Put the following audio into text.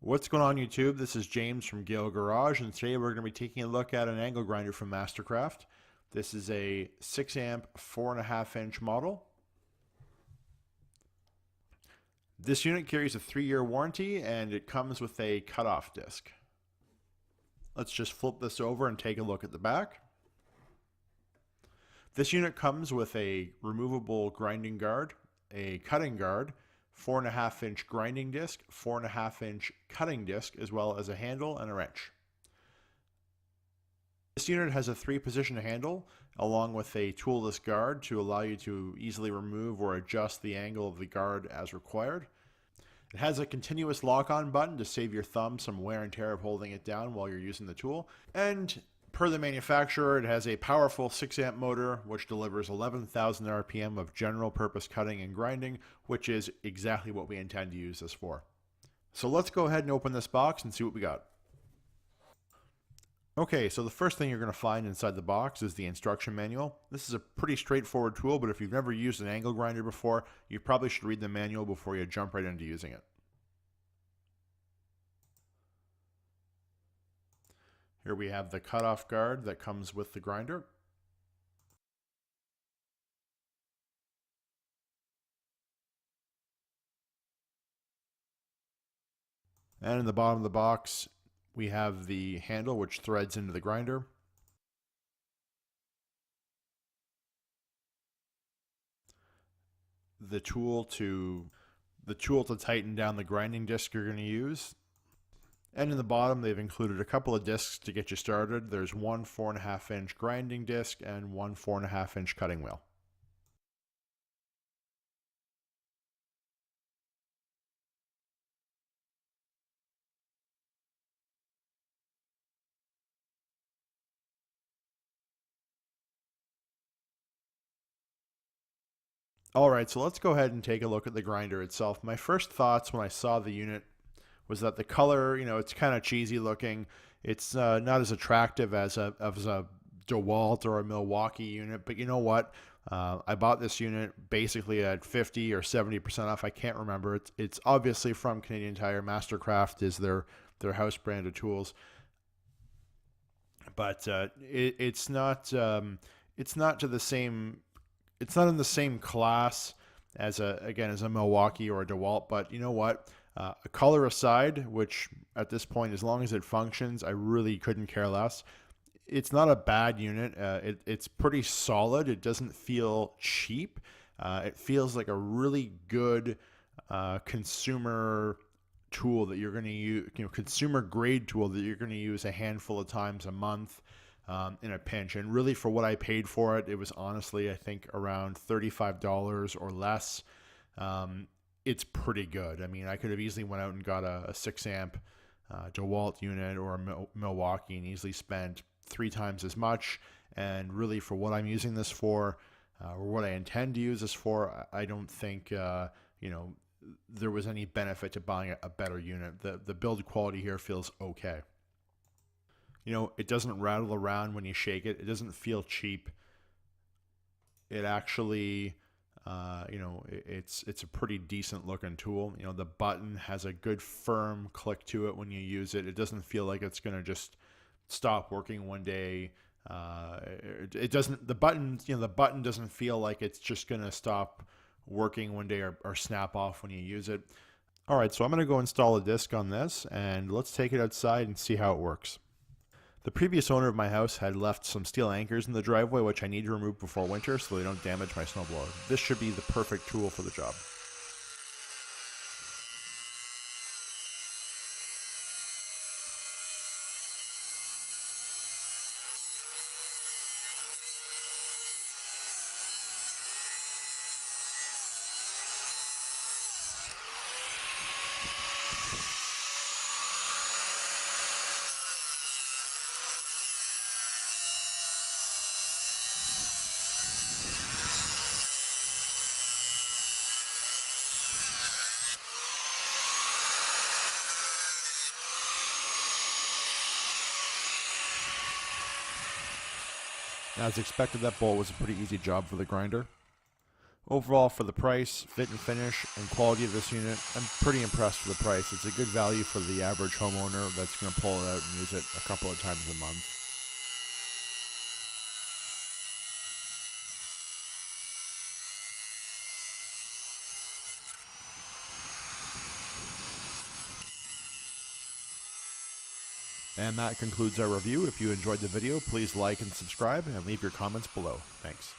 What's going on YouTube? This is James from Gale Garage, and today we're going to be taking a look at an angle grinder from Mastercraft. This is a 6 amp 4.5 inch model. This unit carries a 3-year warranty and it comes with a cutoff disc. Let's just flip this over and take a look at the back. This unit comes with a removable grinding guard, a cutting guard, 4.5 inch grinding disc, 4.5 inch cutting disc, as well as a handle and a wrench. This unit has a 3-position handle along with a toolless guard to allow you to easily remove or adjust the angle of the guard as required. It has a continuous lock-on button to save your thumb some wear and tear of holding it down while you're using the tool. And per the manufacturer, it has a powerful 6 amp motor which delivers 11,000 RPM of general purpose cutting and grinding, which is exactly what we intend to use this for. So let's go ahead and open this box and see what we got. Okay, so the first thing you're going to find inside the box is the instruction manual. This is a pretty straightforward tool, but if you've never used an angle grinder before, you probably should read the manual before you jump right into using it. Here we have the cutoff guard that comes with the grinder. And in the bottom of the box, we have the handle which threads into the grinder. The tool to tighten down the grinding disc you're going to use. And in the bottom, they've included a couple of discs to get you started. There's one 4.5 inch grinding disc and one 4.5 inch cutting wheel. Alright, so let's go ahead and take a look at the grinder itself. My first thoughts when I saw the unit was that the color, it's kind of cheesy looking. It's not as attractive as a DeWalt or a Milwaukee unit, but you know what? I bought this unit basically at 50 or 70% off. I can't remember. It's obviously from Canadian Tire. Mastercraft is their house brand of tools, but it's not to the same. It's not in the same class as a Milwaukee or a DeWalt. But you know what? A color aside, which at this point, as long as it functions, I really couldn't care less. It's not a bad unit. It's pretty solid. It doesn't feel cheap. It feels like a really good consumer tool that you're going to use, consumer grade tool that you're going to use a handful of times a month in a pinch. And really, for what I paid for it, it was honestly, I think, around $35 or less. It's pretty good. I mean, I could have easily went out and got a 6 amp DeWalt unit or a Milwaukee and easily spent 3 times as much. And really, for what I'm using this for, or what I intend to use this for, I don't think there was any benefit to buying a better unit. The build quality here feels okay. It doesn't rattle around when you shake it. It doesn't feel cheap. It actually, it's a pretty decent looking tool. The button has a good firm click to it when you use it. It doesn't feel like it's going to just stop working one day. It doesn't. The button doesn't feel like it's just going to stop working one day or snap off when you use it. All right, so I'm going to go install a disc on this, and let's take it outside and see how it works. The previous owner of my house had left some steel anchors in the driveway, which I need to remove before winter so they don't damage my snowblower. This should be the perfect tool for the job. As expected, that bolt was a pretty easy job for the grinder. Overall, for the price, fit and finish, and quality of this unit, I'm pretty impressed with the price. It's a good value for the average homeowner that's going to pull it out and use it a couple of times a month. And that concludes our review. If you enjoyed the video, please like and subscribe and leave your comments below. Thanks.